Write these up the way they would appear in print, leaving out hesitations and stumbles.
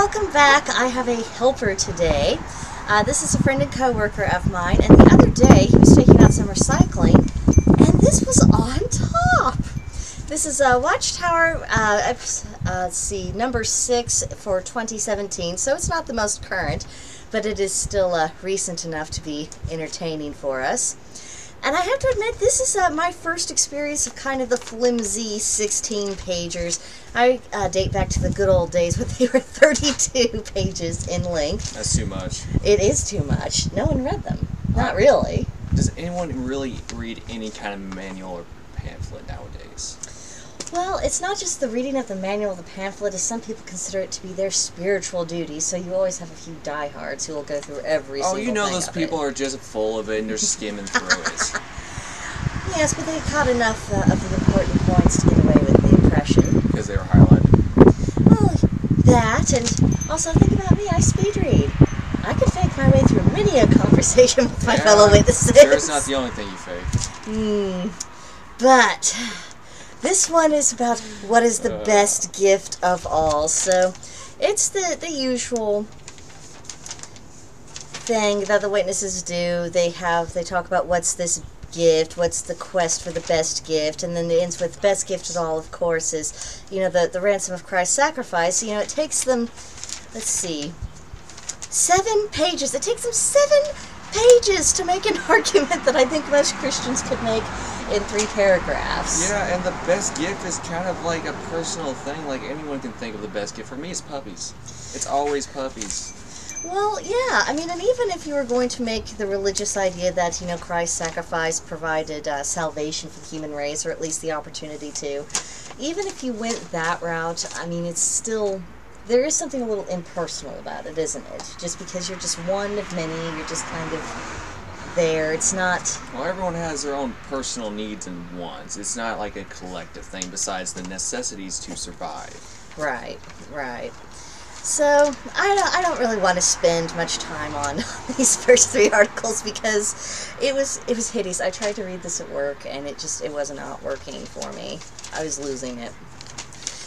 welcome back. I have a helper today. This is a friend and co-worker of mine, and the other day he was taking out some recycling, and this was on top. This is a Watchtower, let's see, number 6 for 2017, so it's not the most current, but it is still recent enough to be entertaining for us. And I have to admit, this is my first experience of kind of the flimsy 16-pagers. I date back to the good old days when they were 32 pages in length. That's too much. It is too much. No one read them. Not really. Does anyone really read any kind of manual or pamphlet nowadays? Well, it's not just the reading of the manual or the pamphlet, as some people consider it to be their spiritual duty, so you always have a few diehards who will go through every single thing. Oh, you know those people are just full of it and they're skimming through it. Yes, but they caught enough of the important points to get away with the impression. Because they were highlighted. Well, that, and also think about me, I speed read. I could fake my way through many a conversation with my fellow witnesses. Sure, it's not the only thing you fake. But this one is about what is the best gift of all. So it's the usual thing that the witnesses do. They talk about what's this gift, what's the quest for the best gift, and then it ends with best gift of all, of course, is, the ransom of Christ's sacrifice. It takes them, let's see, 7 pages. It takes them 7 pages to make an argument that I think most Christians could make in 3 paragraphs. Yeah, and the best gift is kind of like a personal thing. Like, anyone can think of the best gift. For me, it's puppies. It's always puppies. Well, yeah, and even if you were going to make the religious idea that, Christ's sacrifice provided salvation for the human race, or at least the opportunity to, even if you went that route, it's still, there is something a little impersonal about it, isn't it? Just because you're just one of many, you're just kind of there. It's not... Well, everyone has their own personal needs and wants. It's not like a collective thing besides the necessities to survive. Right. So, I don't really want to spend much time on these first 3 articles because it was hideous. I tried to read this at work and it was not working for me. I was losing it.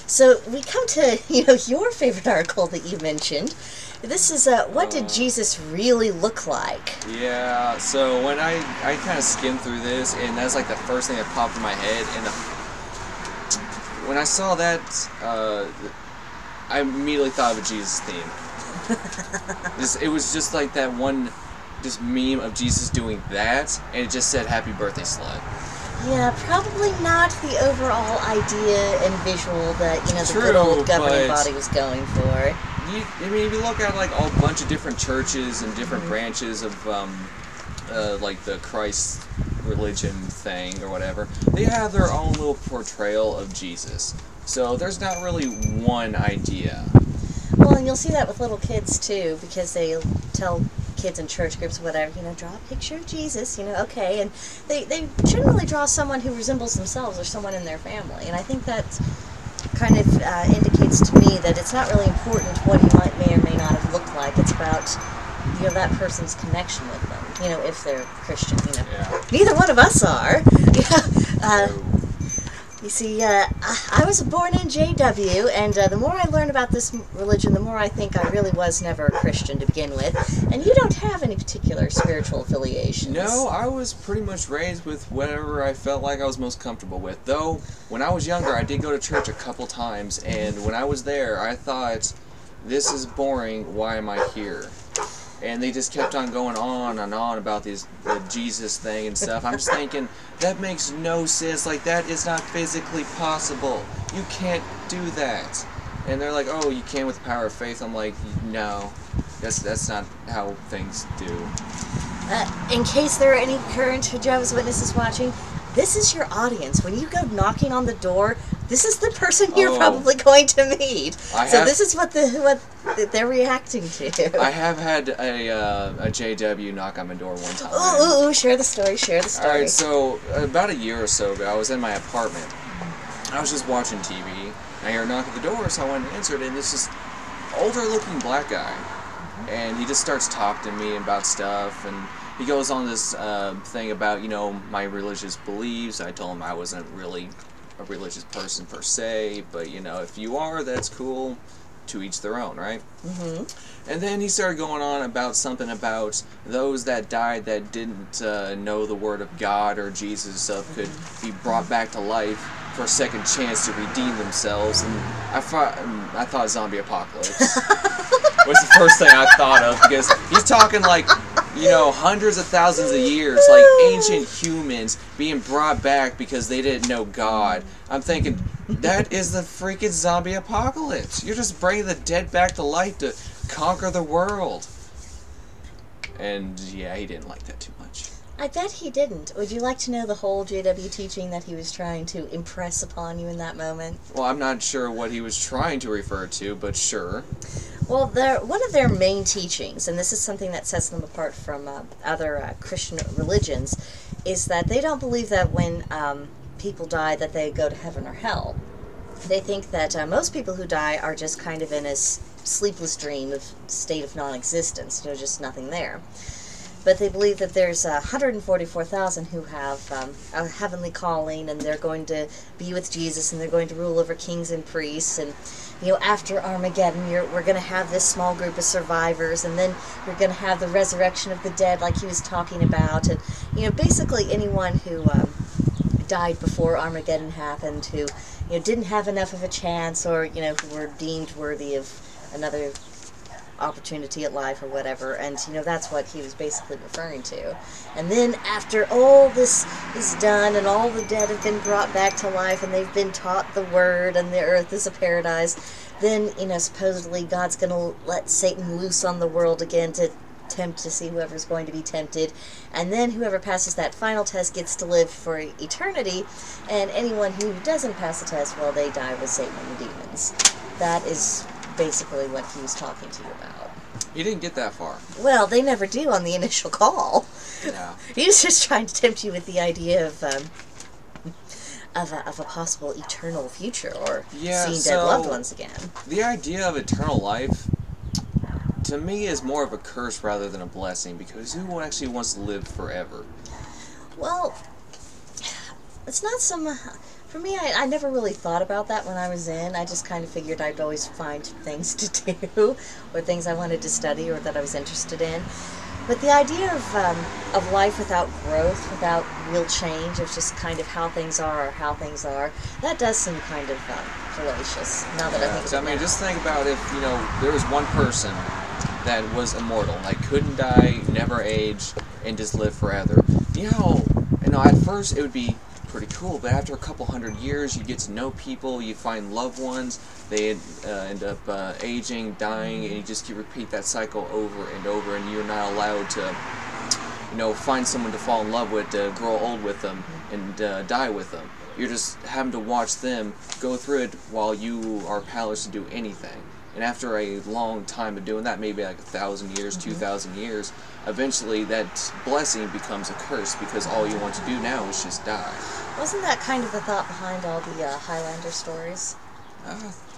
So, we come to, your favorite article that you mentioned. This is, what did Jesus really look like? Yeah, so when I kind of skimmed through this, and that's like the first thing that popped in my head, and when I saw that, I immediately thought of a Jesus theme. It was just like that one meme of Jesus doing that, and it just said "Happy Birthday, Slut." Yeah, probably not the overall idea and visual that, the good old governing body was going for. If you look at like a bunch of different churches and different branches of like the Christ religion thing or whatever, they have their own little portrayal of Jesus. So there's not really one idea. Well, and you'll see that with little kids too, because they tell kids in church groups or whatever, draw a picture of Jesus, okay, and they generally draw someone who resembles themselves or someone in their family, and I think that kind of indicates to me that it's not really important what he may or may not have looked like. It's about, that person's connection with them, if they're Christian, Yeah. Neither one of us are. You see, I was born in JW, and the more I learn about this religion, the more I think I really was never a Christian to begin with. And you don't have any particular spiritual affiliations. No, I was pretty much raised with whatever I felt like I was most comfortable with. Though, when I was younger, I did go to church a couple times, and when I was there, I thought, this is boring, why am I here? And they just kept on going on and on about the Jesus thing and stuff. I'm just thinking, that makes no sense. Like, that is not physically possible. You can't do that. And they're like, oh, you can with the power of faith. I'm like, no, that's not how things do. In case there are any current Jehovah's Witnesses watching, this is your audience. When you go knocking on the door, this is the person you're probably going to meet. This is what they're reacting to. I have had a JW knock on my door one time. Ooh, share the story. Alright, so about a year or so ago, I was in my apartment. I was just watching TV. I hear a knock at the door, so I went and answered it, and this just older-looking black guy. And he just starts talking to me about stuff, and he goes on this thing about, my religious beliefs. I told him I wasn't really a religious person per se, but, if you are, that's cool. to each their own, right? Mm-hmm. And then he started going on about something about those that died that didn't know the word of God or Jesus could be brought back to life for a second chance to redeem themselves. And I thought zombie apocalypse was the first thing I thought of, because he's talking like, hundreds of thousands of years, like ancient humans being brought back because they didn't know God. I'm thinking, that is the freaking zombie apocalypse. You're just bringing the dead back to life to conquer the world. And yeah, he didn't like that too much. I bet he didn't. Would you like to know the whole JW teaching that he was trying to impress upon you in that moment? Well, I'm not sure what he was trying to refer to, but sure. Well, one of their main teachings, and this is something that sets them apart from other Christian religions, is that they don't believe that when people die that they go to heaven or hell. They think that most people who die are just kind of in a sleepless dream of state of non-existence, just nothing there. But they believe that there's 144,000 who have a heavenly calling, and they're going to be with Jesus, and they're going to rule over kings and priests. And after Armageddon, we're going to have this small group of survivors, and then we're going to have the resurrection of the dead, like he was talking about. And basically anyone who died before Armageddon happened, who didn't have enough of a chance, or who were deemed worthy of another opportunity at life or whatever, and that's what he was basically referring to. And then after all this is done and all the dead have been brought back to life and they've been taught the word and the earth is a paradise, then supposedly God's going to let Satan loose on the world again to tempt, to see whoever's going to be tempted, and then whoever passes that final test gets to live for eternity, and anyone who doesn't pass the test, well, they die with Satan and the demons. That is basically what he was talking to you about. He didn't get that far. Well, they never do on the initial call. Yeah. He was just trying to tempt you with the idea of a possible eternal future, or seeing dead loved ones again. The idea of eternal life, to me, is more of a curse rather than a blessing, because who actually wants to live forever? Well, it's not for me, I never really thought about that when I was in. I just kind of figured I'd always find things to do, or things I wanted to study, or that I was interested in. But the idea of life without growth, without real change, of just kind of how things are, that does seem kind of fallacious, now that I think about it. I mean, just think about if, there was one person that was immortal, like couldn't die, never age, and just live forever. At first it would be pretty cool, but after a couple hundred years, you get to know people, you find loved ones, they end up aging, dying, and you just repeat that cycle over and over, and you're not allowed to, find someone to fall in love with, to grow old with them, and die with them. You're just having to watch them go through it while you are powerless to do anything. And after a long time of doing that, maybe like 1,000 years, 2,000 years, eventually that blessing becomes a curse, because all you want to do now is just die. Wasn't that kind of the thought behind all the Highlander stories?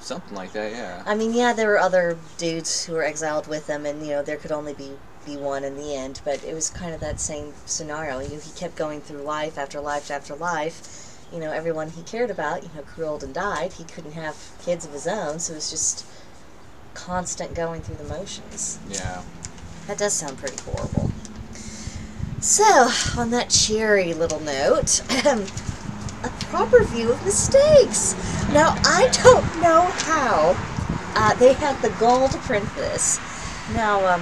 Something like that, yeah. I mean, yeah, there were other dudes who were exiled with them, and there could only be one in the end, but it was kind of that same scenario. He kept going through life after life after life. Everyone he cared about, grew old and died. He couldn't have kids of his own, so it was just constant going through the motions. Yeah. That does sound pretty horrible. So, on that cheery little note, a proper view of mistakes. Now, I don't know how they had the gall to print this. Now,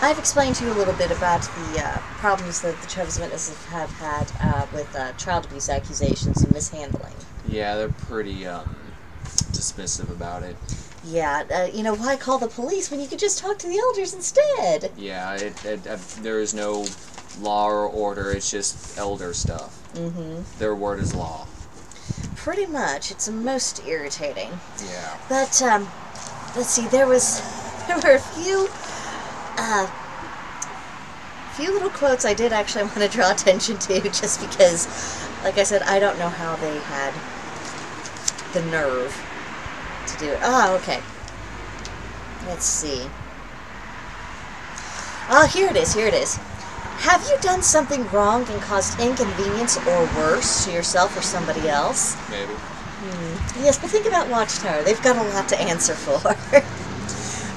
I've explained to you a little bit about the problems that the Jehovah's Witnesses have had with child abuse accusations and mishandling. Yeah, they're pretty dismissive about it. Yeah, why call the police when you could just talk to the elders instead? Yeah, there is no law or order, it's just elder stuff. Mm-hmm. Their word is law. Pretty much. It's most irritating. Yeah. But, let's see, there were a few little quotes I did actually want to draw attention to, just because, like I said, I don't know how they had the nerve to do it. Oh, okay. Let's see. Oh, here it is. Have you done something wrong and caused inconvenience or worse to yourself or somebody else? Maybe. Yes, but think about Watchtower. They've got a lot to answer for.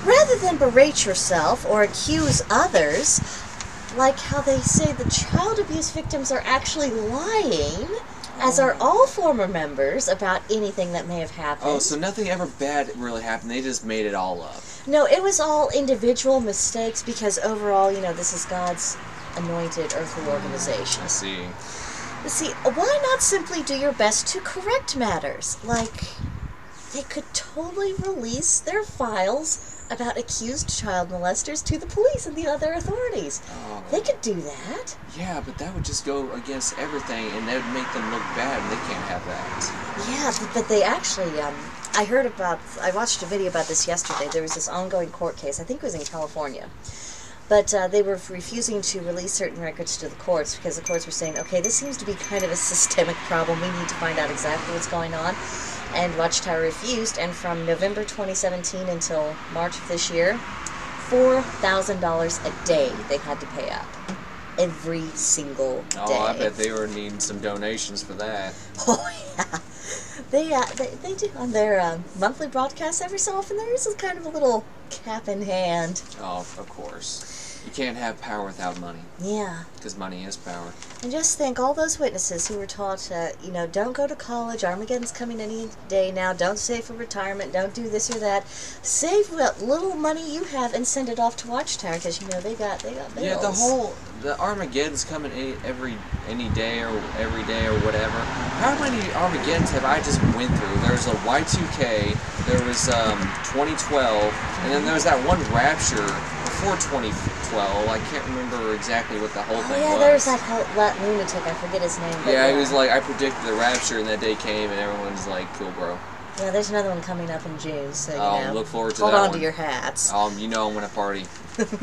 Rather than berate yourself or accuse others, like how they say the child abuse victims are actually lying, as are all former members, about anything that may have happened. Oh, so nothing ever bad really happened. They just made it all up. No, it was all individual mistakes because overall, this is God's anointed earthly organization. I see. You see, why not simply do your best to correct matters? Like, they could totally release their files about accused child molesters to the police and the other authorities. Oh. They could do that. Yeah, but that would just go against everything, and that would make them look bad, and they can't have that. Yeah, but they actually, I watched a video about this yesterday. There was this ongoing court case, I think it was in California. But they were refusing to release certain records to the courts because the courts were saying, okay, this seems to be kind of a systemic problem. We need to find out exactly what's going on. And Watchtower refused, and from November 2017 until March of this year, $4,000 a day they had to pay up. Every single day. Oh, I bet they were needing some donations for that. Oh, yeah. They do on their monthly broadcasts every so often. There is kind of a little cap in hand. Oh, of course. You can't have power without money. Yeah. Because money is power. And just think, all those witnesses who were taught, don't go to college, Armageddon's coming any day now, don't save for retirement, don't do this or that. Save what little money you have and send it off to Watchtower, because, they got bills. Yeah, the Armageddon's coming any day or every day or whatever. How many Armageddons have I just went through? There was a Y2K, there was 2012, and then there was that one Rapture before 2012. I can't remember exactly what the whole thing was. Yeah, there was that lunatic, I forget his name. Yeah, he was like, I predicted the Rapture, and that day came, and everyone's like, cool, bro. Yeah, there's another one coming up in June, so, look forward to hold that on one. to your hats. I'm gonna party.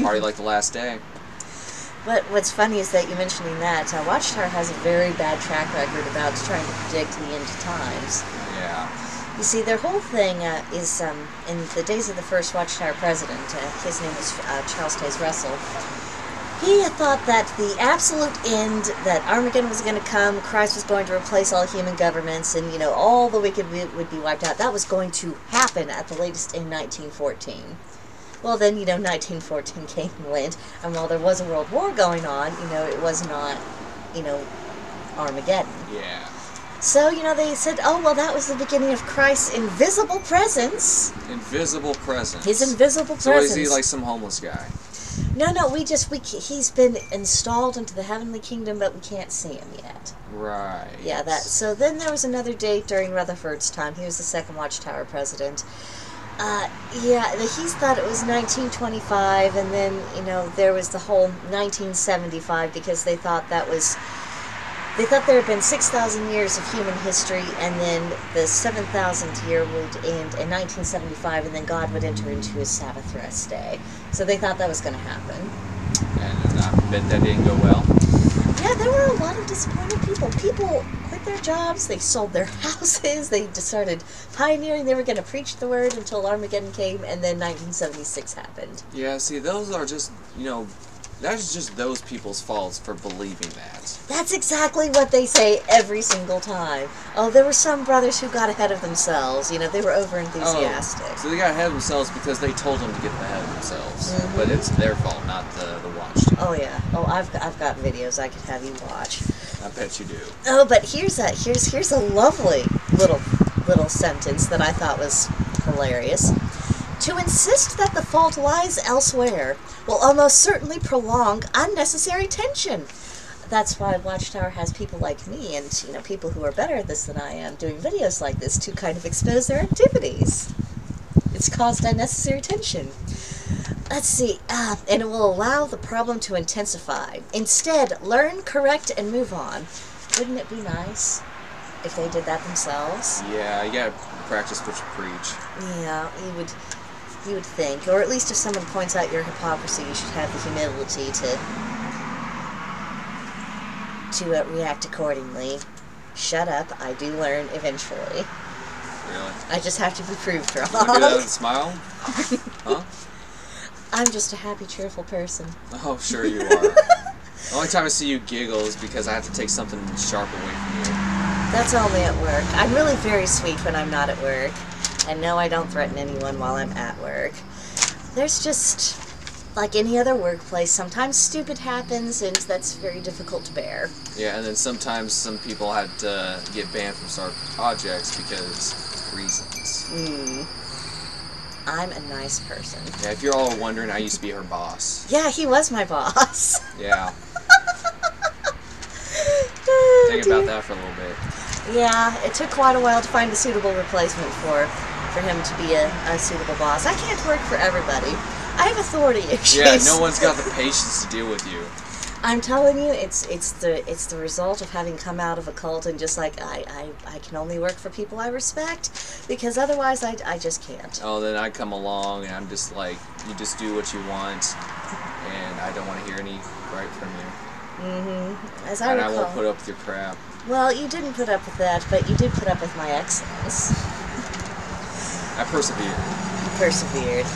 Party like the last day. But what's funny is that you mentioning that Watchtower has a very bad track record about trying to predict the end times. Yeah. You see, their whole thing is, in the days of the first Watchtower president, his name was Charles Taze Russell, he had thought that the absolute end, that Armageddon was going to come, Christ was going to replace all human governments, and, all the wicked would be wiped out. That was going to happen at the latest in 1914. Well, then, 1914 came and went, and while there was a world war going on, it was not, Armageddon. Yeah. So, they said, oh, well, that was the beginning of Christ's invisible presence. Invisible presence. His invisible presence. So is he like some homeless guy? No, he's been installed into the heavenly kingdom, but we can't see him yet. Right. Yeah, so then there was another date during Rutherford's time. He was the second Watchtower president. He thought it was 1925, and then, there was the whole 1975, because they thought there had been 6,000 years of human history, and then the 7,000th year would end in 1975, and then God would enter into his Sabbath rest day. So they thought that was going to happen. And I bet that didn't go well. Yeah, there were a lot of disappointed people. People quit their jobs, they sold their houses, they just started pioneering. They were going to preach the word until Armageddon came, and then 1976 happened. Yeah, see, those are just, that's just those people's faults for believing that. That's exactly what they say every single time. Oh, there were some brothers who got ahead of themselves. They were over-enthusiastic. Oh, so they got ahead of themselves because they told them to get ahead of themselves. Mm-hmm. But it's their fault, not the Watchtower. Oh, yeah. Oh, I've got videos I could have you watch. I bet you do. Oh, but here's a lovely little sentence that I thought was hilarious. To insist that the fault lies elsewhere will almost certainly prolong unnecessary tension. That's why Watchtower has people like me and, people who are better at this than I am doing videos like this to kind of expose their activities. It's caused unnecessary tension. Let's see. And it will allow the problem to intensify. Instead, learn, correct, and move on. Wouldn't it be nice if they did that themselves? Yeah, you gotta practice what you preach. Yeah, you would think. Or at least if someone points out your hypocrisy, you should have the humility to react accordingly. Shut up, I do learn eventually. Really? I just have to be proved wrong. Look at that and smile? Huh? I'm just a happy, cheerful person. Oh, sure you are. The only time I see you giggle is because I have to take something sharp away from you. That's only at work. I'm really very sweet when I'm not at work. And no, I don't threaten anyone while I'm at work. There's just, like any other workplace, sometimes stupid happens, and that's very difficult to bear. Yeah, and then sometimes some people had to get banned from certain projects because reasons. I'm a nice person. Yeah, if you're all wondering, I used to be her boss. Yeah, he was my boss. Yeah. Oh, Think about that for a little bit. Yeah, it took quite a while to find a suitable replacement for him to be a suitable boss. I can't work for everybody. I have authority issues. Yeah, no one's got the patience to deal with you. I'm telling you, it's the result of having come out of a cult and just like I can only work for people I respect, because otherwise I just can't. Oh, then I come along and I'm just like, you just do what you want, and I don't want to hear any gripe from you. As I recall. I won't put up with your crap. Well, you didn't put up with that, but you did put up with my excellence. I persevered. You persevered.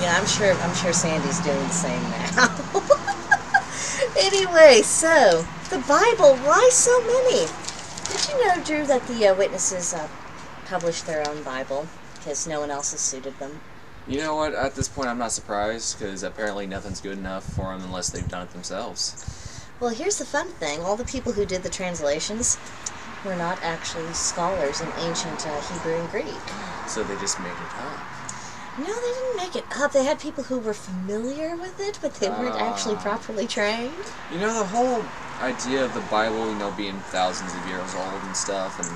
Yeah, I'm sure Sandy's doing the same now. Anyway, so the Bible. Why so many? Did you know, Drew, that the witnesses published their own Bible because no one else has suited them? You know what? At this point, I'm not surprised, because apparently nothing's good enough for them unless they've done it themselves. Well, here's the fun thing. All the people who did the translations were not actually scholars in ancient Hebrew and Greek. So they just made it up. No, they didn't make it up. They had people who were familiar with it, but they weren't actually properly trained. You know, the whole idea of the Bible, being thousands of years old and stuff and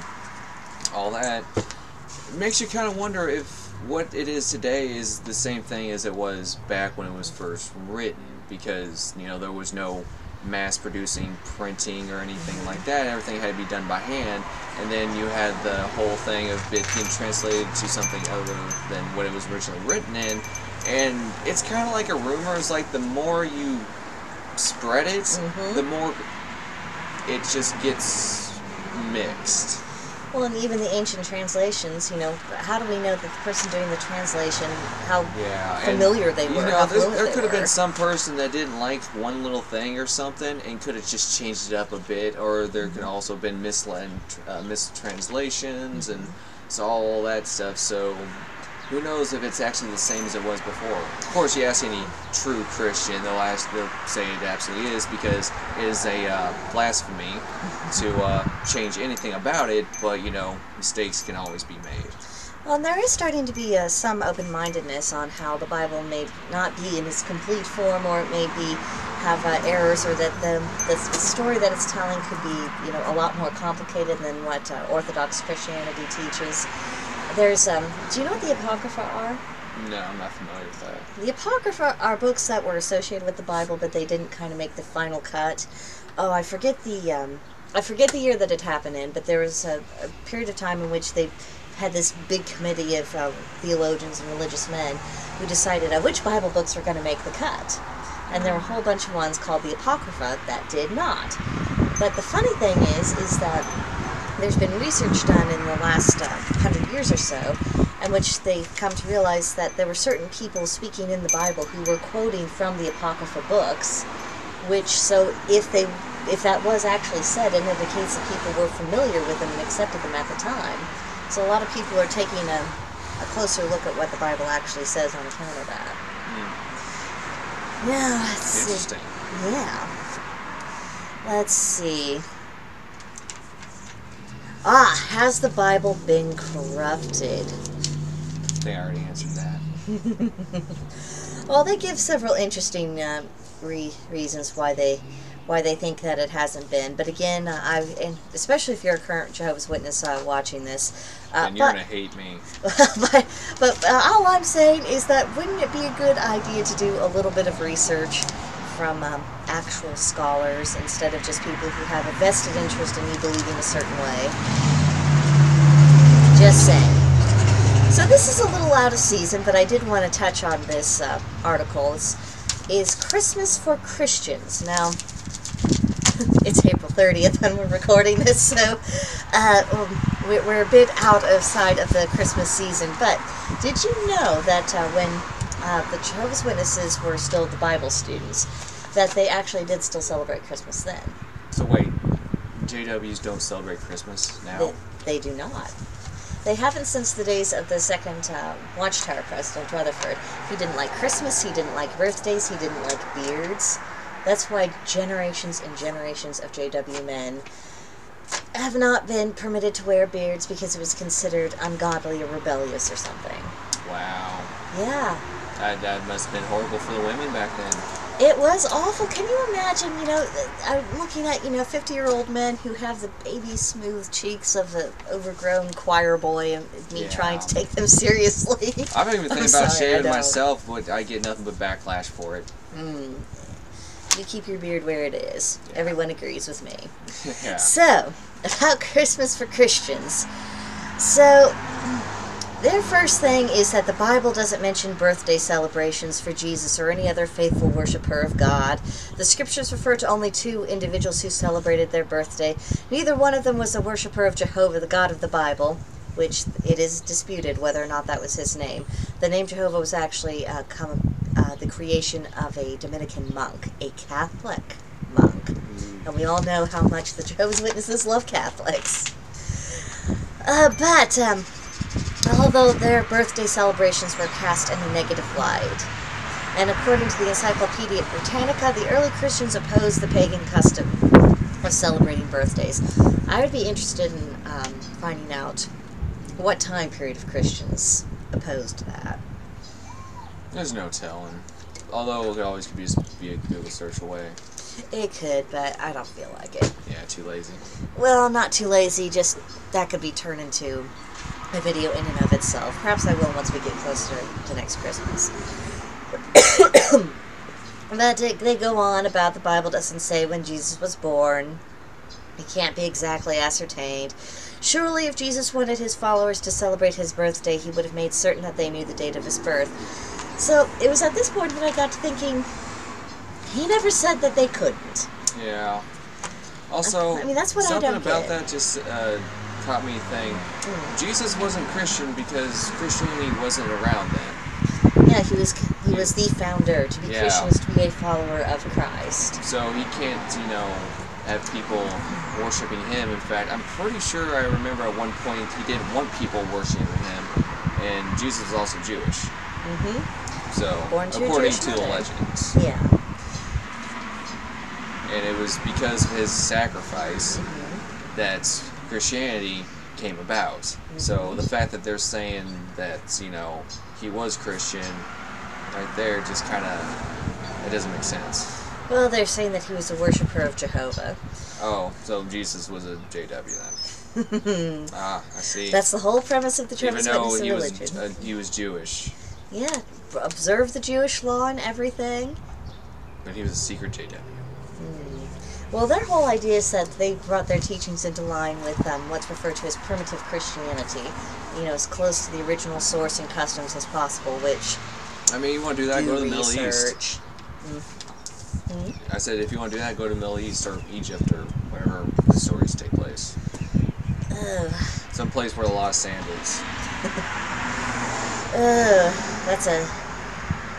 all that, it makes you kind of wonder if what it is today is the same thing as it was back when it was first written, because, there was no mass-producing printing or anything like that. Everything had to be done by hand, and then you had the whole thing of it being translated to something other than what it was originally written in, and it's kind of like a rumor. It's like the more you spread it, the more it just gets mixed. Well, and even the ancient translations, how do we know that the person doing the translation, how familiar they were, how fluent there they could have were? been some person that didn't like one little thing or something and could have just changed it up a bit, or there could also have been mistranslations and so all that stuff, so who knows if it's actually the same as it was before. Of course, you ask any true Christian, they'll say it absolutely is, because it is a blasphemy to change anything about it, but, mistakes can always be made. Well, and there is starting to be some open-mindedness on how the Bible may not be in its complete form, or it may have errors, or that the story that it's telling could be, a lot more complicated than what Orthodox Christianity teaches. There's, do you know what the Apocrypha are? No, I'm not familiar with that. The Apocrypha are books that were associated with the Bible, but they didn't kind of make the final cut. Oh, I forget the year that it happened in, but there was a period of time in which they had this big committee of theologians and religious men who decided which Bible books were going to make the cut. And there were a whole bunch of ones called the Apocrypha that did not. But the funny thing is that there's been research done in the last 100 years or so, in which they've come to realize that there were certain people speaking in the Bible who were quoting from the Apocrypha books, which, so if that was actually said, it indicates that people were familiar with them and accepted them at the time. So a lot of people are taking a closer look at what the Bible actually says on account of that. Now, let's see. Interesting. Yeah. Let's see. Has the Bible been corrupted? They already answered that. Well, they give several interesting reasons why they think that it hasn't been. But again, and especially if you're a current Jehovah's Witness watching this, and you're gonna hate me. but all I'm saying is that wouldn't it be a good idea to do a little bit of research from actual scholars instead of just people who have a vested interest in you believing a certain way? Just saying. So this is a little out of season, but I did want to touch on this article. Is Christmas for Christians. Now, it's April 30th when we're recording this, so we're a bit outside of the Christmas season. But did you know that when the Jehovah's Witnesses were still the Bible students, that they actually did still celebrate Christmas then? So wait, JWs don't celebrate Christmas now? They do not. They haven't since the days of the second Watchtower president, Rutherford. He didn't like Christmas, he didn't like birthdays, he didn't like beards. That's why generations and generations of JW men have not been permitted to wear beards, because it was considered ungodly or rebellious or something. Wow. Yeah. That must have been horrible for the women back then. It was awful. Can you imagine, I'm looking at, 50-year-old men who have the baby smooth cheeks of the overgrown choir boy, and me trying to take them seriously. I'm not even thinking about shaving myself, but I get nothing but backlash for it. You keep your beard where it is. Yeah. Everyone agrees with me. Yeah. So, about Christmas for Christians. So, their first thing is that the Bible doesn't mention birthday celebrations for Jesus or any other faithful worshiper of God. The scriptures refer to only 2 individuals who celebrated their birthday. Neither one of them was a worshiper of Jehovah, the God of the Bible, which it is disputed whether or not that was his name. The name Jehovah was actually the creation of a Dominican monk, a Catholic monk. And we all know how much the Jehovah's Witnesses love Catholics. But although their birthday celebrations were cast in a negative light, and according to the Encyclopedia Britannica, the early Christians opposed the pagan custom of celebrating birthdays. I would be interested in finding out what time period of Christians opposed that. There's no telling. Although it could always be a Google search away. It could, but I don't feel like it. Yeah, too lazy. Well, not too lazy, just that could be turned into a video in and of itself. Perhaps I will once we get closer to next Christmas. But they go on about the Bible doesn't say when Jesus was born. It can't be exactly ascertained. Surely if Jesus wanted his followers to celebrate his birthday, he would have made certain that they knew the date of his birth. So it was at this point that I got to thinking, he never said that they couldn't. Yeah. Also, I mean, that's what something I don't about get. that just caught me thinking. Jesus wasn't Christian because Christianity wasn't around then. Yeah, he was the founder. To be Christian is to be a follower of Christ. So he can't, have people worshiping him. In fact, I'm pretty sure I remember at one point he didn't want people worshiping him, and Jesus was also Jewish. So, according to the legends. Yeah. And it was because of his sacrifice that Christianity came about. So the fact that they're saying that, he was Christian, right there, just kind of, it doesn't make sense. Well, they're saying that he was a worshiper of Jehovah. Oh, so Jesus was a JW then. I see. That's the whole premise of the Jehovah's Witness religion. He was Jewish. Yeah, observe the Jewish law and everything. But he was a secret JW. Well, their whole idea is that they brought their teachings into line with what's referred to as primitive Christianity. As close to the original source and customs as possible, which... I mean, you want to do that, go to the Middle East. I said, if you want to do that, go to the Middle East or Egypt or wherever the stories take place. Some place where a lot of sand is. That's a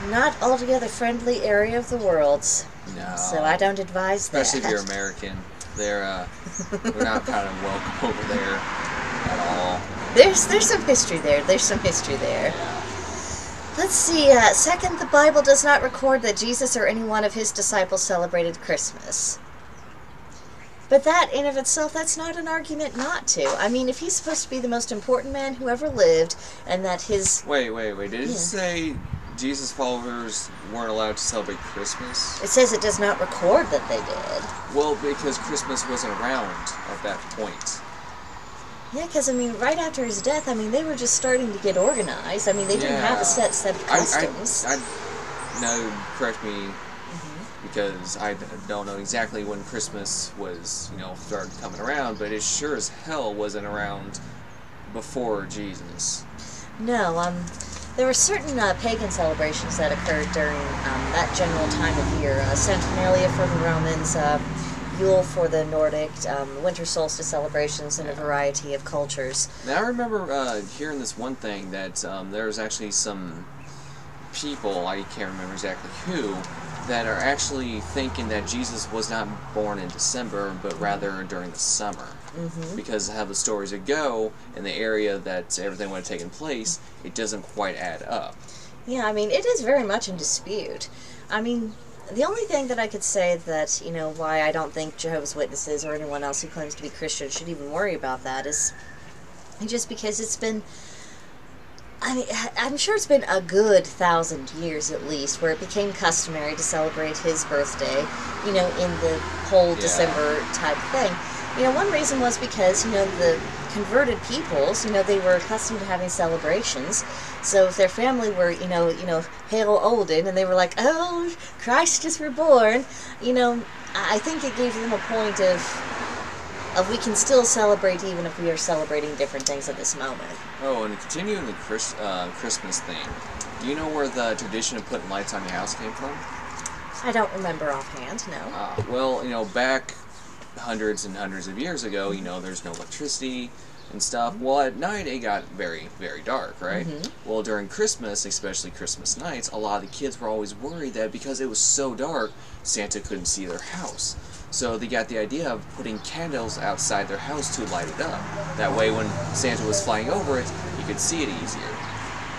not altogether friendly area of the world. No. So I don't advise that. Especially if you're American. They're not kind of welcome over there at all. There's some history there. Yeah. Let's see. Second, the Bible does not record that Jesus or any one of his disciples celebrated Christmas. But that, in of itself, that's not an argument not to. I mean, if he's supposed to be the most important man who ever lived, and that his... Wait. Did it say Jesus' followers weren't allowed to celebrate Christmas? It says it does not record that they did. Well, because Christmas wasn't around at that point. Yeah, because, right after his death, they were just starting to get organized. They didn't have a set of customs. No, correct me, because I don't know exactly when Christmas was, started coming around, but it sure as hell wasn't around before Jesus. No, there were certain pagan celebrations that occurred during that general time of year. Saturnalia for the Romans, Yule for the Nordic, winter solstice celebrations in a variety of cultures. Now I remember hearing this one thing that there was actually some people, I can't remember exactly who, that are actually thinking that Jesus was not born in December, but rather during the summer. Because how the stories would go in the area that everything would have taken place, it doesn't quite add up. Yeah, I mean, it is very much in dispute. I mean, the only thing that I could say that, why I don't think Jehovah's Witnesses or anyone else who claims to be Christian should even worry about that is just because it's been, I mean, I'm sure it's been a good 1,000 years at least where it became customary to celebrate his birthday, in the whole December type thing. One reason was because, the converted peoples, they were accustomed to having celebrations. So if their family were, hail Olden, and they were like, oh, Christ is reborn, I think it gave them a point of we can still celebrate even if we are celebrating different things at this moment. Oh, and continuing the Christmas thing, do you know where the tradition of putting lights on your house came from? I don't remember offhand, no. Well, back hundreds and hundreds of years ago, there's no electricity and stuff. Well, at night it got very, very dark, right? Well, during Christmas, especially Christmas nights, a lot of the kids were always worried that because it was so dark, Santa couldn't see their house. So they got the idea of putting candles outside their house to light it up. That way when Santa was flying over it, you could see it easier.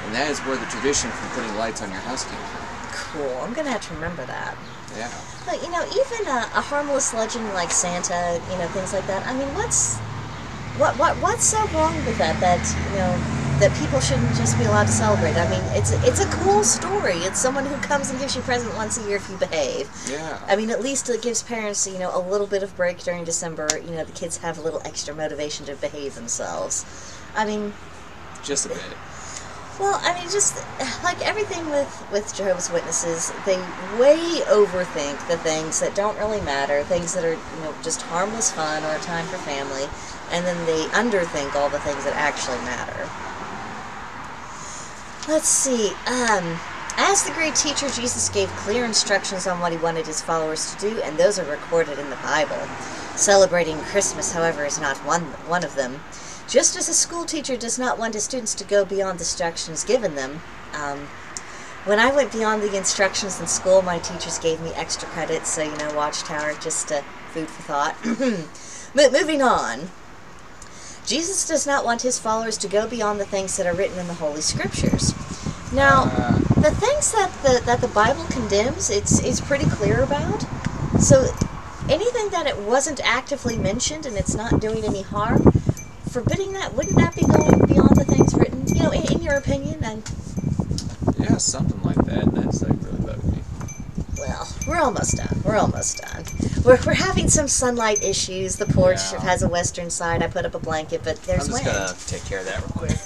And that is where the tradition from putting lights on your house came from. Cool. I'm going to have to remember that. Yeah. But, even a harmless legend like Santa, things like that, I mean, what's so wrong with that, that people shouldn't just be allowed to celebrate? I mean, it's a cool story. It's someone who comes and gives you a present once a year if you behave. Yeah. I mean, at least it gives parents, a little bit of break during December. The kids have a little extra motivation to behave themselves. I mean... Just a bit. Well, I mean, just like everything with Jehovah's Witnesses, they way overthink the things that don't really matter, things that are, just harmless fun or a time for family, and then they underthink all the things that actually matter. Let's see. As the great teacher, Jesus gave clear instructions on what he wanted his followers to do, and those are recorded in the Bible. Celebrating Christmas, however, is not one of them. Just as a school teacher does not want his students to go beyond the instructions given them, when I went beyond the instructions in school, my teachers gave me extra credits, so, Watchtower, just food for thought. Moving on. Jesus does not want his followers to go beyond the things that are written in the Holy Scriptures. Now, the things that the Bible condemns, it's pretty clear about. So, anything that it wasn't actively mentioned and it's not doing any harm, forbidding that, wouldn't that be going beyond the things written, in your opinion? And yeah, something like that. That's really bugged me. Well, we're almost done. We're having some sunlight issues. The porch has a western side. I put up a blanket, but there's wind. I'm just gonna take care of that real quick.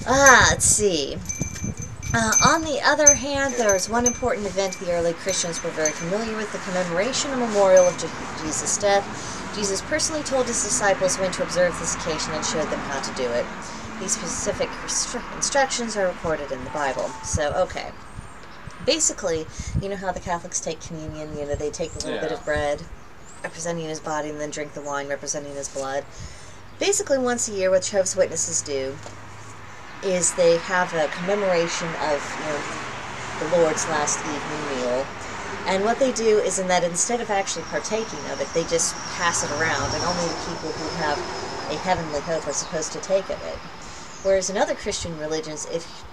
Let's see. On the other hand, there is one important event the early Christians were very familiar with, the commemoration and memorial of Jesus' death. Jesus personally told his disciples when to observe this occasion and showed them how to do it. These specific instructions are recorded in the Bible. So, okay. Basically, you know how the Catholics take communion, they take a little bit of bread representing his body and then drink the wine representing his blood. Basically, once a year, what Jehovah's Witnesses do is they have a commemoration of the Lord's last evening meal. And what they do is in that instead of actually partaking of it, they just pass it around, and only the people who have a heavenly hope are supposed to take of it. Whereas in other Christian religions, if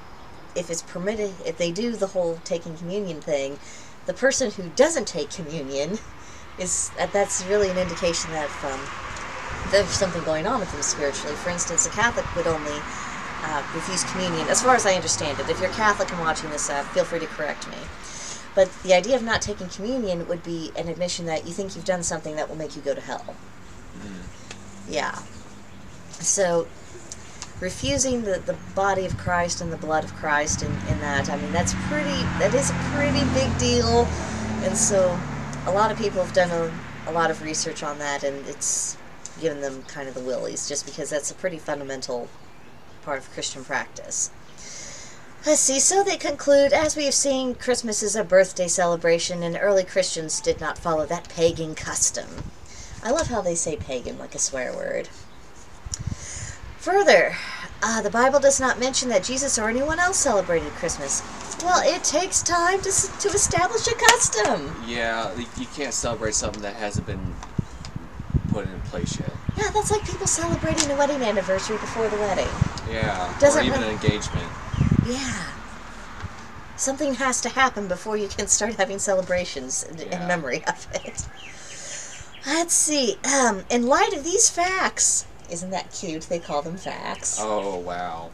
it's permitted, if they do the whole taking communion thing, the person who doesn't take communion that's really an indication that there's something going on with them spiritually. For instance, a Catholic would only refuse communion, as far as I understand it. If you're Catholic and watching this, feel free to correct me. But the idea of not taking communion would be an admission that you think you've done something that will make you go to hell. Yeah. So, refusing the body of Christ and the blood of Christ in that, I mean, that is a pretty big deal. And so, a lot of people have done a lot of research on that, and it's given them kind of the willies, just because that's a pretty fundamental part of Christian practice. Let's see, so they conclude, as we have seen, Christmas is a birthday celebration, and early Christians did not follow that pagan custom. I love how they say pagan like a swear word. Further, the Bible does not mention that Jesus or anyone else celebrated Christmas. Well, it takes time to establish a custom. Yeah, you can't celebrate something that hasn't been put in place yet. Yeah, that's like people celebrating a wedding anniversary before the wedding. Yeah, Doesn't or even really- an engagement. Yeah. Something has to happen before you can start having celebrations in Yeah. memory of it. Let's see. In light of these facts, isn't that cute? They call them facts. Oh, wow.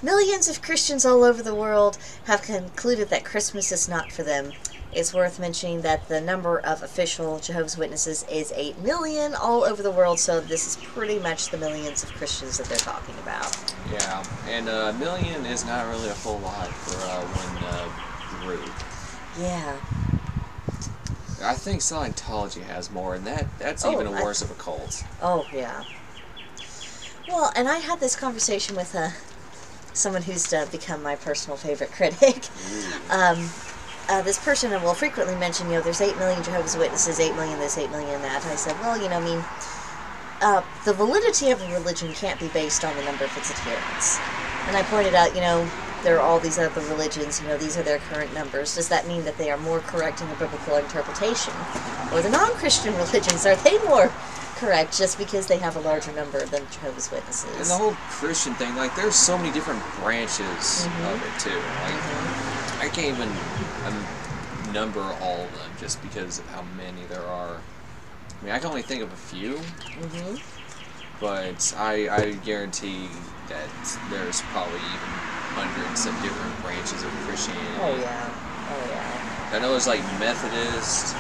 Millions of Christians all over the world have concluded that Christmas is not for them. It's worth mentioning that the number of official Jehovah's Witnesses is 8 million all over the world, so this is pretty much the millions of Christians that they're talking about. Yeah, and a million is not really a whole lot for one group. Yeah. I think Scientology has more, and that's Oh, even worse of a cult. Oh, yeah. Well, and I had this conversation with someone who's become my personal favorite critic. This person will frequently mention, there's 8 million Jehovah's Witnesses, 8 million this, 8 million that. I said, well, the validity of a religion can't be based on the number of its adherents. And I pointed out, there are all these other religions, these are their current numbers. Does that mean that they are more correct in the biblical interpretation? Or the non-Christian religions, are they more correct just because they have a larger number than Jehovah's Witnesses? And the whole Christian thing, there's so many different branches of it, too. I can't even number all of them just because of how many there are. I mean, I can only think of a few, but I guarantee that there's probably even hundreds of different branches of Christianity. Oh, yeah. I know there's Methodist.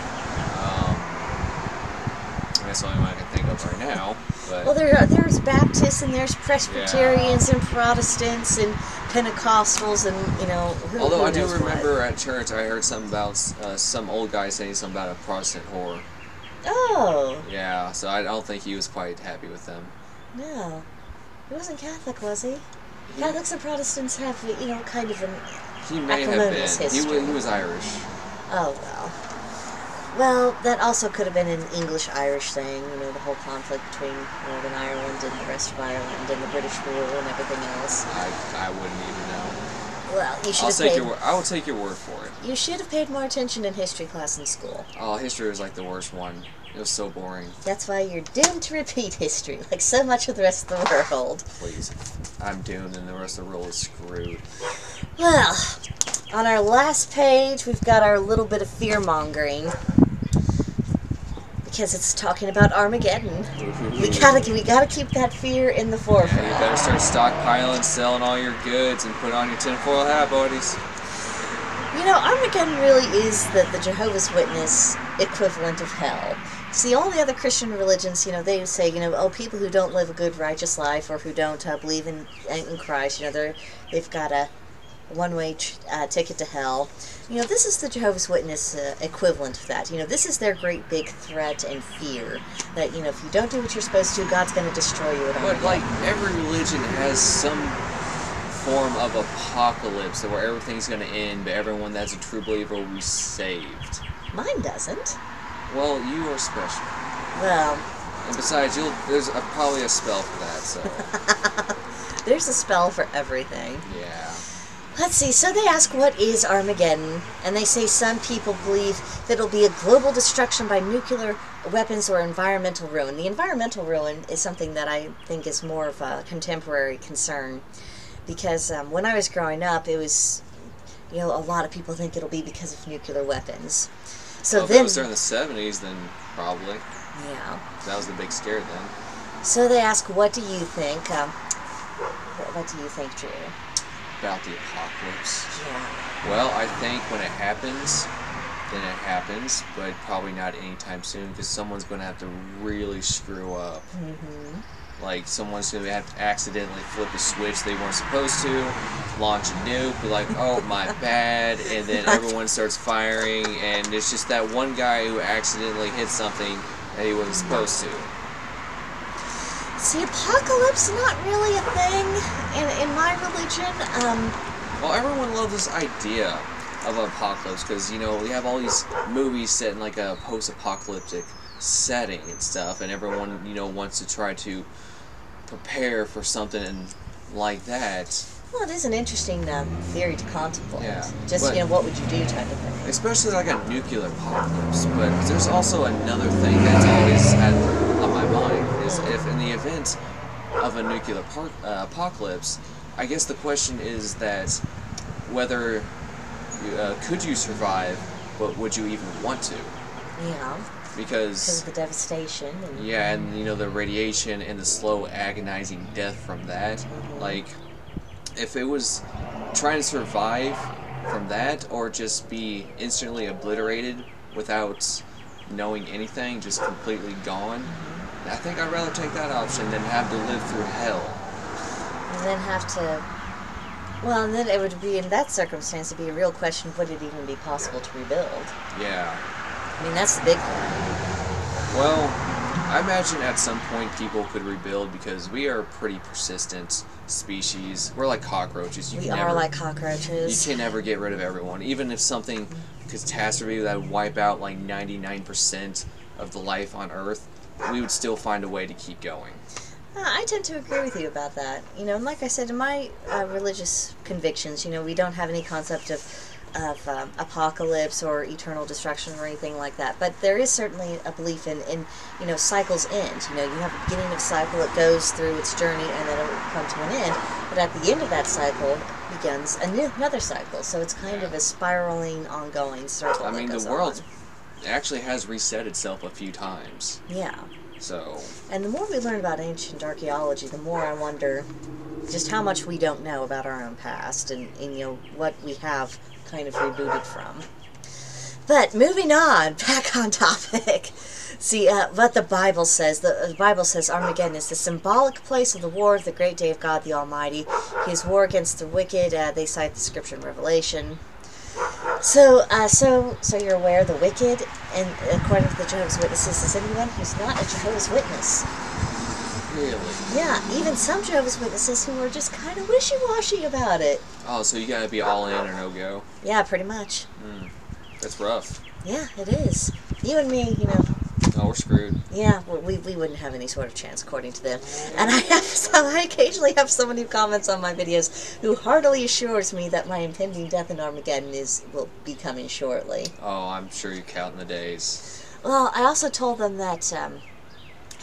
That's the only one I can think of right now. But Well, there's Baptists and there's Presbyterians and Protestants and Pentecostals and, although I do knows what. remember at church I heard something about some old guy saying something about a Protestant whore. Oh, Yeah, so I don't think he was quite happy with them. no. He wasn't Catholic, was he? Catholics and Protestants have, kind of an He may have been. acrimonious history. He was Irish. Oh, well. Well, that also could have been an English-Irish thing, the whole conflict between Northern Ireland and the rest of Ireland and the British rule and everything else. I wouldn't even know. Well, you should have paid... I will take your word for it. You should have paid more attention in history class in school. Oh, history was the worst one. It was so boring. That's why you're doomed to repeat history, like so much of the rest of the world. Please. I'm doomed and the rest of the world is screwed. Well, on our last page, we've got our little bit of fear-mongering. Because it's talking about Armageddon. We gotta keep that fear in the forefront. Yeah, you better start stockpiling, selling all your goods, and put on your tinfoil hat, buddies. Armageddon really is the Jehovah's Witness equivalent of hell. See, all the other Christian religions, they say, people who don't live a good, righteous life or who don't believe in Christ, they've got a one-way ticket to hell. This is the Jehovah's Witness equivalent of that. This is their great big threat and fear that, if you don't do what you're supposed to, God's going to destroy you at Armageddon. But, every religion has some form of apocalypse where everything's going to end, but everyone that's a true believer will be saved. Mine doesn't. Well, you are special. Well... And besides, there's probably a spell for that, so... There's a spell for everything. Yeah. Let's see, so they ask, what is Armageddon? And they say some people believe that it'll be a global destruction by nuclear weapons or environmental ruin. The environmental ruin is something that I think is more of a contemporary concern. Because when I was growing up, it was, a lot of people think it'll be because of nuclear weapons. So if it was during the 70s, then probably. Yeah. That was the big scare then. So they ask, what do you think? What do you think, Drew? About the apocalypse. Yeah. Well, I think when it happens, then it happens, but probably not anytime soon, because someone's going to have to really screw up. Someone's going to have to accidentally flip a switch they weren't supposed to, launch a nuke, be like, oh, my bad, and then everyone starts firing, and it's just that one guy who accidentally hit something that he wasn't supposed to. See, apocalypse not really a thing in my religion. Well, everyone loves this idea of an apocalypse because, we have all these movies set in a post-apocalyptic setting and stuff, and everyone, wants to try to prepare for something like that. Well, it is an interesting theory to contemplate. Yeah, Just, but- what would you do type of thing. Especially like a nuclear apocalypse. But there's also another thing that's always on my mind, is if in the event of a nuclear apocalypse, I guess the question is that whether could you survive, but would you even want to? Yeah. Because of the devastation. And yeah, and the radiation and the slow agonizing death from that. Like, if it was trying to survive from that, or just be instantly obliterated without knowing anything, just completely gone, I think I'd rather take that option than have to live through hell. And then have to... Well, and then it would be, in that circumstance, it'd be a real question, would it even be possible to rebuild? Yeah. I mean, that's the big thing. Well, I imagine at some point people could rebuild, because we are a pretty persistent species. We're like cockroaches. We are like cockroaches. You can never get rid of everyone. Even if something catastrophe that would wipe out like 99% of the life on Earth, we would still find a way to keep going. I tend to agree with you about that. And like I said, in my religious convictions, we don't have any concept of apocalypse or eternal destruction or anything like that. But there is certainly a belief in cycles end. You have a beginning of a cycle, it goes through its journey, and then it will come to an end. But at the end of that cycle begins another cycle. So it's kind of a spiraling, ongoing circle. I mean, the world actually has reset itself a few times. Yeah. So. And the more we learn about ancient archaeology, the more I wonder just how much we don't know about our own past and what we have kind of rebooted from. But moving on, back on topic. See, what the Bible says. The Bible says Armageddon is the symbolic place of the war of the great day of God the Almighty. His war against the wicked. They cite the scripture in Revelation. So you're aware the wicked, and according to the Jehovah's Witnesses, is anyone who's not a Jehovah's Witness. Really? Yeah, even some Jehovah's Witnesses who are just kind of wishy-washy about it. Oh, so you gotta be all in or no go? Yeah, pretty much. That's rough. Yeah, it is. You and me, Oh, we're screwed. Yeah, we wouldn't have any sort of chance, according to them. And I occasionally have someone who comments on my videos who heartily assures me that my impending death in Armageddon will be coming shortly. Oh, I'm sure you're counting the days. Well, I also told them that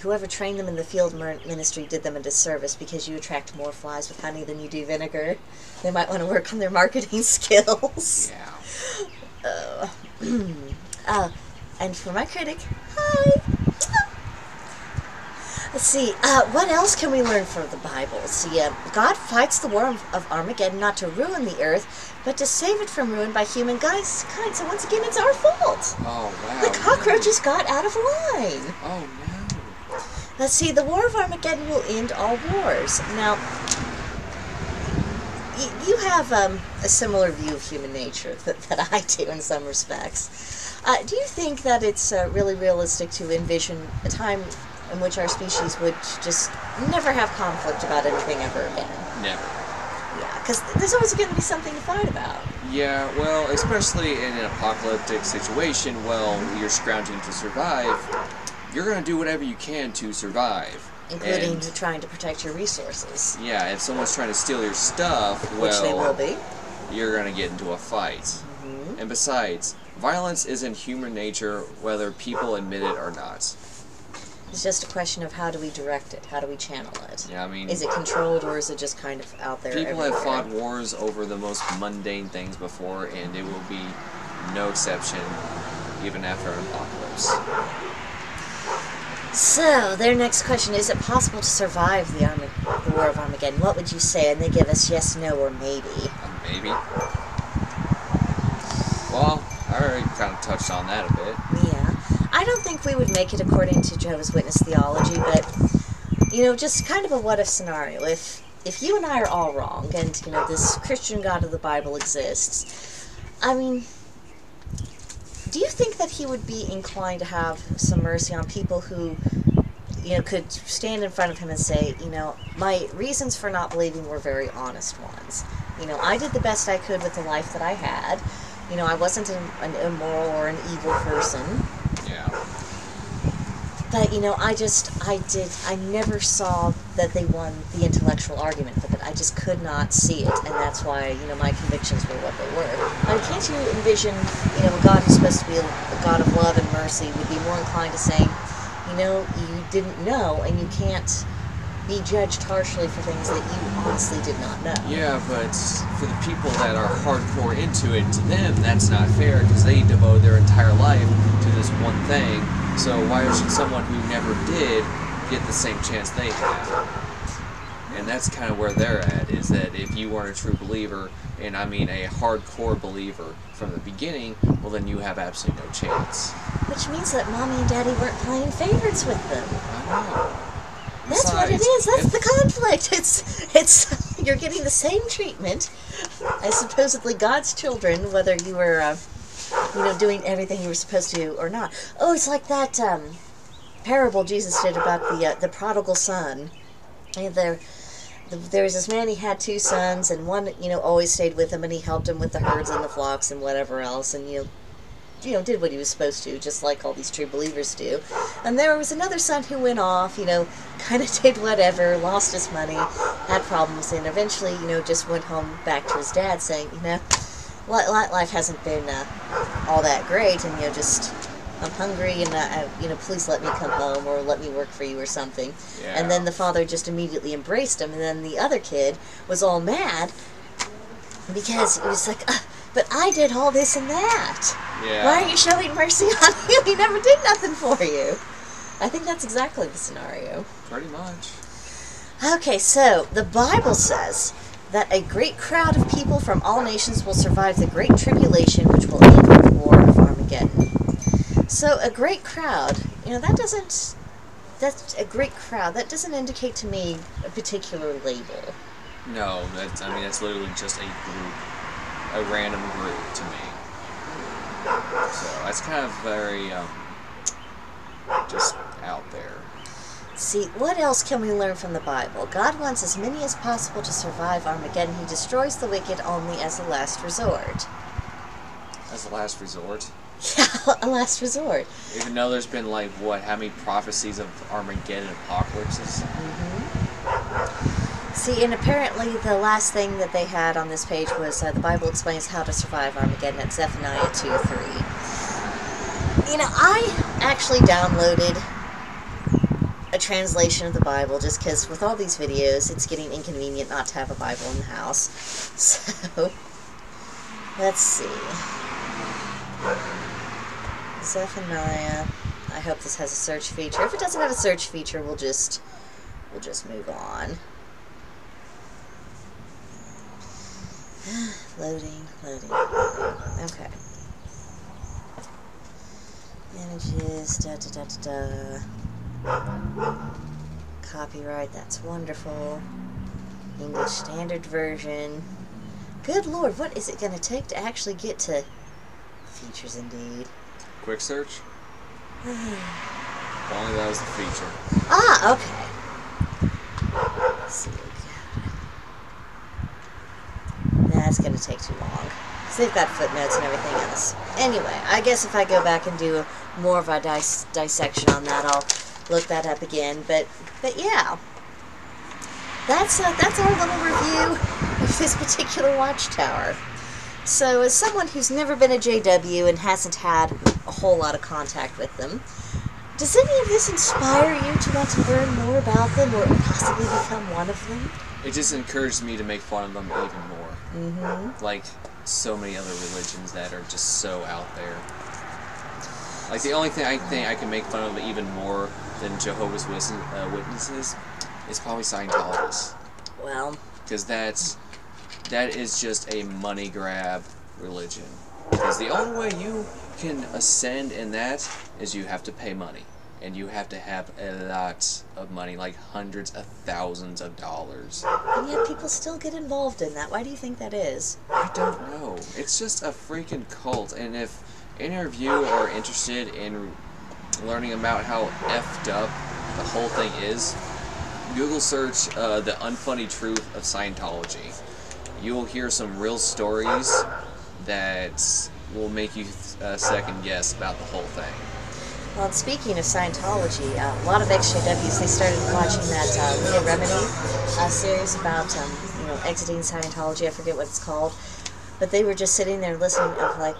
whoever trained them in the field ministry did them a disservice, because you attract more flies with honey than you do vinegar. They might want to work on their marketing skills. Yeah. And for my critic, hi! Let's see, what else can we learn from the Bible? See, God fights the war of Armageddon not to ruin the earth, but to save it from ruin by humankind. So once again, it's our fault. Oh, wow. The cockroaches got out of line. Oh, no. Let's see, the war of Armageddon will end all wars. Now, you have a similar view of human nature that I do in some respects. Do you think that it's really realistic to envision a time in which our species would just never have conflict about anything ever again? Never. Yeah, because there's always going to be something to fight about. Yeah, well, especially in an apocalyptic situation, you're scrounging to survive, you're going to do whatever you can to survive. Including trying to protect your resources. Yeah, if someone's trying to steal your stuff, which they will be, you're going to get into a fight. And besides, violence is in human nature, whether people admit it or not. It's just a question of how do we direct it? How do we channel it? Yeah, I mean... Is it controlled, or is it just kind of out there People everywhere? have fought wars over the most mundane things before, and it will be no exception even after an apocalypse. So, their next question, is it possible to survive the War of Armageddon? What would you say? And they give us yes, no, or maybe. Maybe. Well, I already kind of touched on that a bit. Yeah. I don't think we would make it according to Jehovah's Witness theology, but, just kind of a what-if scenario. If you and I are all wrong, and, this Christian God of the Bible exists, I mean, do you think that he would be inclined to have some mercy on people who, could stand in front of him and say, my reasons for not believing were very honest ones. I did the best I could with the life that I had. I wasn't an immoral or an evil person. Yeah. But, I never saw that they won the intellectual argument with it. I just could not see it, and that's why, my convictions were what they were. Can't you envision, a God who's supposed to be a God of love and mercy would be more inclined to saying, you didn't know, and you can't be judged harshly for things that you honestly did not know. Yeah, but for the people that are hardcore into it, to them, that's not fair, because they devote their entire life to this one thing. So why should someone who never did get the same chance they have? And that's kind of where they're at, is that if you weren't a true believer, and I mean a hardcore believer from the beginning, well then you have absolutely no chance. Which means that Mommy and Daddy weren't playing favorites with them. I know. That's what it is. That's the conflict. It's you're getting the same treatment as supposedly God's children, whether you were, doing everything you were supposed to or not. Oh, it's like that parable Jesus did about the prodigal son. And there was this man. He had two sons, and one, always stayed with him, and he helped him with the herds and the flocks and whatever else, and did what he was supposed to, just like all these true believers do. And there was another son who went off, kind of did whatever, lost his money, had problems, and eventually, just went home back to his dad saying, life hasn't been all that great, and, I'm hungry, and, please let me come home, or let me work for you, or something. Yeah. And then the father just immediately embraced him, and then the other kid was all mad, because he was like, but I did all this and that. Yeah. Why aren't you showing mercy on him? He never did nothing for you. I think that's exactly the scenario. Pretty much. Okay, so the Bible says that a great crowd of people from all nations will survive the great tribulation, which will end with the war of Armageddon. So a great crowd, that's a great crowd. That doesn't indicate to me a particular label. No, that's literally just a group. A random group to me. So that's kind of very just out there. See, what else can we learn from the Bible? God wants as many as possible to survive Armageddon. He destroys the wicked only as a last resort. As a last resort? Yeah, a last resort. Even though there's been how many prophecies of Armageddon apocalypses? See, and apparently the last thing that they had on this page was the Bible explains how to survive Armageddon at Zephaniah 2:3. I actually downloaded a translation of the Bible just because with all these videos, it's getting inconvenient not to have a Bible in the house. So, let's see. Zephaniah. I hope this has a search feature. If it doesn't have a search feature, we'll just move on. Loading. Okay. Images, Copyright, that's wonderful. English Standard Version. Good Lord, what is it going to take to actually get to features indeed? Quick search? If only that was the feature. Ah, okay. Let's see. That's going to take too long. Because they've got footnotes and everything else. Anyway, I guess if I go back and do more of a dissection on that, I'll look that up again. But yeah. That's our little review of this particular Watchtower. So as someone who's never been a JW and hasn't had a whole lot of contact with them, does any of this inspire you to want to learn more about them or possibly become one of them? It just encouraged me to make fun of them even more. Mm-hmm. Like so many other religions that are just so out there. Like the only thing I think I can make fun of even more than Jehovah's Witnesses is probably Scientologists. Well, because that is just a money grab religion. Because the only way you can ascend in that is you have to pay money. And you have to have a lot of money, like hundreds of thousands of dollars. And yet people still get involved in that. Why do you think that is? I don't know. It's just a freaking cult. And if any of you are interested in learning about how effed up the whole thing is, Google search the unfunny truth of Scientology. You'll hear some real stories that will make you second guess about the whole thing. Well, and speaking of Scientology, a lot of ex-JWs, they started watching that Leah Remini series about, exiting Scientology. I forget what it's called. But they were just sitting there listening of, like,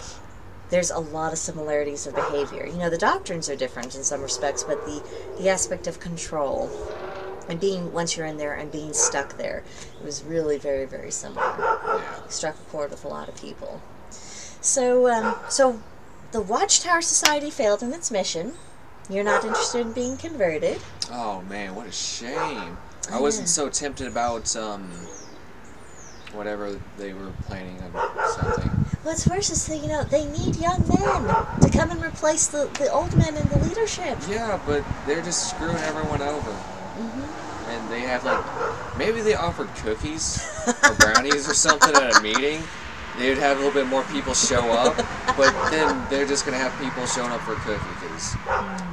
there's a lot of similarities of behavior. You know, the doctrines are different in some respects, but the aspect of control and being, once you're in there and being stuck there, it was really very, very similar. Yeah. Struck a chord with a lot of people. So the Watchtower Society failed in its mission. You're not interested in being converted. Oh man, what a shame. I wasn't so tempted about whatever they were planning on something. What's worse is that, they need young men to come and replace the old men in the leadership. Yeah, but they're just screwing everyone over. Mm-hmm. And they have, like, maybe they offered cookies or brownies or something at a meeting. They would have a little bit more people show up, but then they're just going to have people showing up for a cookie, because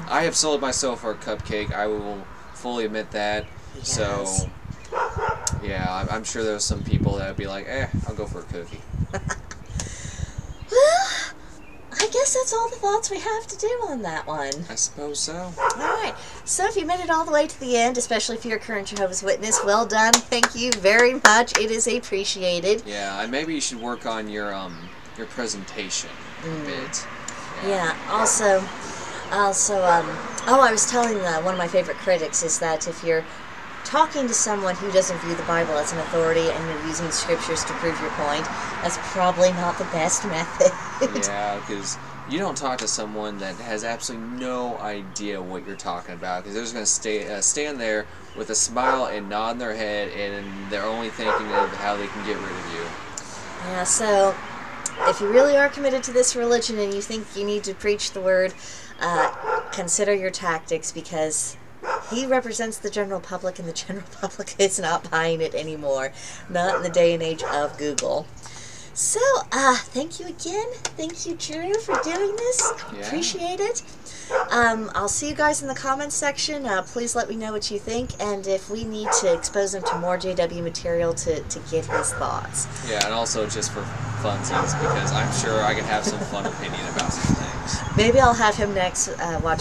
I have sold myself for a cupcake. I will fully admit that. Yes. So, yeah, I'm sure there's some people that would be like, I'll go for a cookie. Well, I guess that's all the thoughts we have to do on that one. I suppose so. Alright, so if you made it all the way to the end, especially if you're a current Jehovah's Witness, well done. Thank you very much. It is appreciated. Yeah, and maybe you should work on your presentation a bit. Yeah, also, I was telling one of my favorite critics is that if you're talking to someone who doesn't view the Bible as an authority and you're using scriptures to prove your point, that's probably not the best method. Yeah, because you don't talk to someone that has absolutely no idea what you're talking about, because they're just going to stand there with a smile and nod their head, and they're only thinking of how they can get rid of you. Yeah, so if you really are committed to this religion and you think you need to preach the word, consider your tactics, because he represents the general public, and the general public is not buying it anymore. Not in the day and age of Google. So, thank you again. Thank you, Drew, for doing this. Yeah. Appreciate it. I'll see you guys in the comments section. Please let me know what you think, and if we need to expose him to more JW material to get his thoughts. Yeah, and also just for funsies, because I'm sure I can have some fun opinion about some things. Maybe I'll have him watch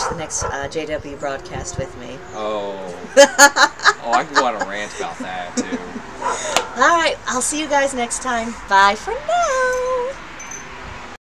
the next JW broadcast with me. Oh, I can go on a rant about that, too. Alright, I'll see you guys next time. Bye for now.